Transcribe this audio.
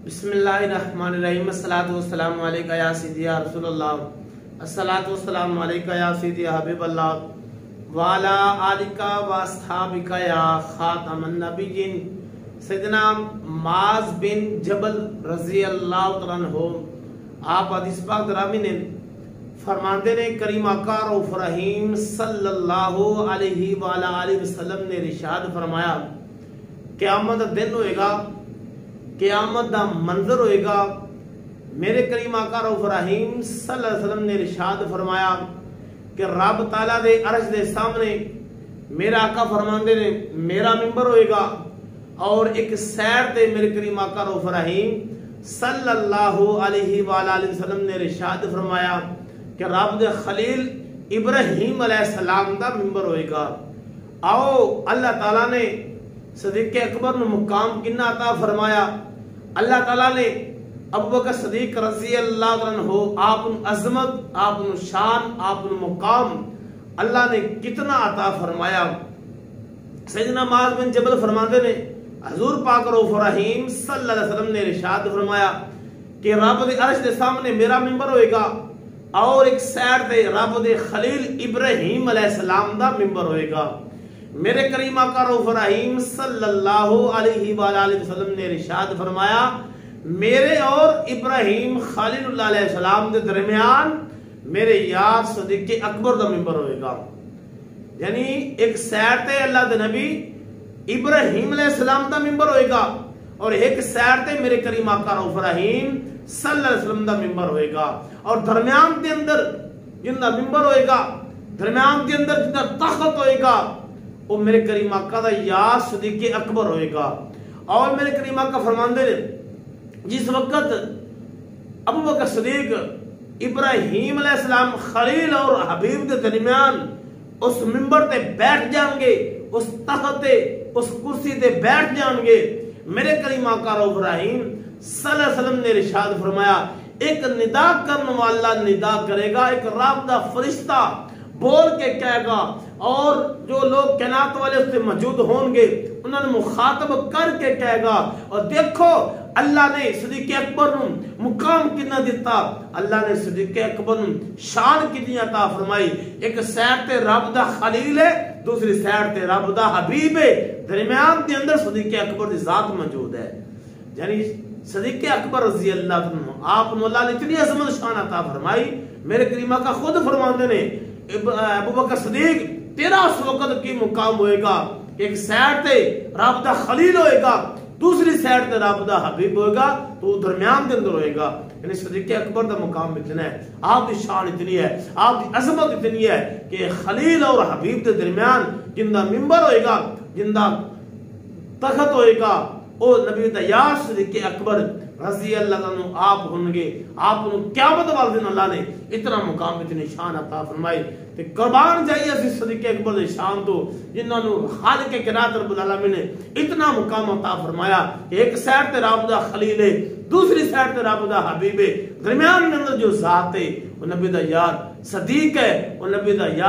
बिस्मिल्लाहिर्रहमानिर्रहीम। अस्सलातु वस्सलामु अलैका या सय्यदी या रसूल अल्लाह, अस्सलातु वस्सलामु अलैका या सय्यदी या हबीब अल्लाह, व अला आलिका व अस्हाबिका या खातमन नबिय्यीन। सैयदना माज बिन जबल रज़ी अल्लाह तआला अन्हु आप हदीस पाक दरामी ने फरमाते ने करीम आका रऊफ रहीम सल्लल्लाहु अलैहि व अला आलिहि वसल्लम ने इरशाद फरमाया, क़यामत दा दिन होएगा, क़यामत दा मंजर होएगा। मेरे करीम आका रऊफ रहीम सल्लल्लाहु अलैहि वसल्लम ने इरशाद फरमाया कि रब ताला दे अर्श दे सामने मेरा आका फरमांदे ने मेरा मिंबर होएगा, और एक सैर ते मेरे करीम आका रऊफ रहीम सल्लल्लाहु अलैहि वसल्लम ने इरशाद फरमाया कि रब दे खलील इब्राहीम अलैहिस्सलाम दा मिंबर होएगा। आओ अल्लाह ताला ने सदीक़ अकबर नु मुकाम किन्ना अता फरमाया। अल्लाह ताला ने अबू बकर सदीक रज़ी अल्लाह अन्हु आप अजमत, आप शान, आप मुकाम अल्लाह ने कितना अता फरमाया। सैयदना माज बिन जबल फरमाते ने हजूर पाक रऊफ रहीम सल्लल्लाहु अलैहि वसल्लम ने इरशाद फरमाया कि रब दे अर्श दे सामने मेरा मिंबर होएगा, और एक साइड ते रब दे खलील इब्राहीम अलैहिस्सलाम दा मिंबर होएगा। मेरे करीम आका रऊफ रहीम सल्लल्लाहु अलैहि वसल्लम ने इरशाद फरमाया, मेरे और इब्राहीम खलीलुल्लाह अलैहिस्सलाम के दरमियान मेरे यार सदीक़ अकबर दा मिंबर होएगा। यानी एक साइड ते अल्लाह दे नबी इब्राहीम अलैहिस्सलाम दा मिंबर होएगा, और एक साइड ते मेरे करीम आका रऊफ रहीम सल्लल्लाहु अलैहि वसल्लम दा मिंबर होएगा। और दरमियान के अंदर जिंदा मिंबर होएगा, दरमियान के अंदर जिंदा तख्त होएगा, वो मेरे करीम आका दा यार सदीक़ अकबर होएगा। और मेरे करीम आका फरमांदे ने जिस वक्त अबू बकर सदीक इब्राहीम अलैहिस्सलाम खलील और हबीब के दरमियान उस मिंबर ते बैठ जाएंगे, उस तख्त ते उस कुर्सी ते बैठ जाएंगे, मेरे करीम आका रऊफ रहीम सल्लल्लाहु अलैहि वसल्लम ने इरशाद फरमाया, एक निदा करने वाला निदा करेगा, एक रब दा फरिश्ता बोल के कहेगा, और जो लोग कैनात वाले उससे मौजूद होंगे उन्होंने मुखातब करके कहेगा, और देखो अल्लाह ने सदीक़ अकबर नु मुकाम कितना दिता, अल्लाह ने सदीक़ अकबर नु शान कितनी अता फरमाई। एक साइड ते रब दा खलील है, दूसरी साइड ते रब दा हबीब है, दरमियान के अंदर सदीक़ अकबर की जात मौजूद है। यानी सदीक़ अकबर रज़ी अल्लाह अन्हु आप अल्लाह ने इतनी अज़मत शान अता फरमाई। मेरे करीमा का खुद फरमाते ने अबू बकर सदीक तेरा उस वक्त की मुकाम होएगा, एक साइड ते रब दा खलील होएगा, दूसरी साइड ते रब दा हबीब होएगा, तो दरमियान के अंदर होएगा। यानी सदीक़ अकबर दा मुकाम इतना है, आपकी शान इतनी है, आपकी अज़मत इतनी है कि खलील और हबीब के दरमियान जिंदा मिंबर होएगा, जिंदा तख्त होएगा, ओ नबी दा यार सदीक़ अकबर रज़ी अल्लाह अन्हु आप होंगे। आप क़यामत वाले दिन अल्लाह ने इतना मुकाम इतनी शान अता फरमाई। ते कुर्बान जाइए असी सदीक़ अकबर दी शान तो, जिन्होंने खालिक़ कायनात रब्बुल आलमीन ने इतना मुकाम अता फरमाया कि एक साइड ते रब दा खलील है, दूसरी साइड ते रब दा हबीब है, दरमियान में जो जात है वो नबी दा यार सदीक है, वो नबी दा यार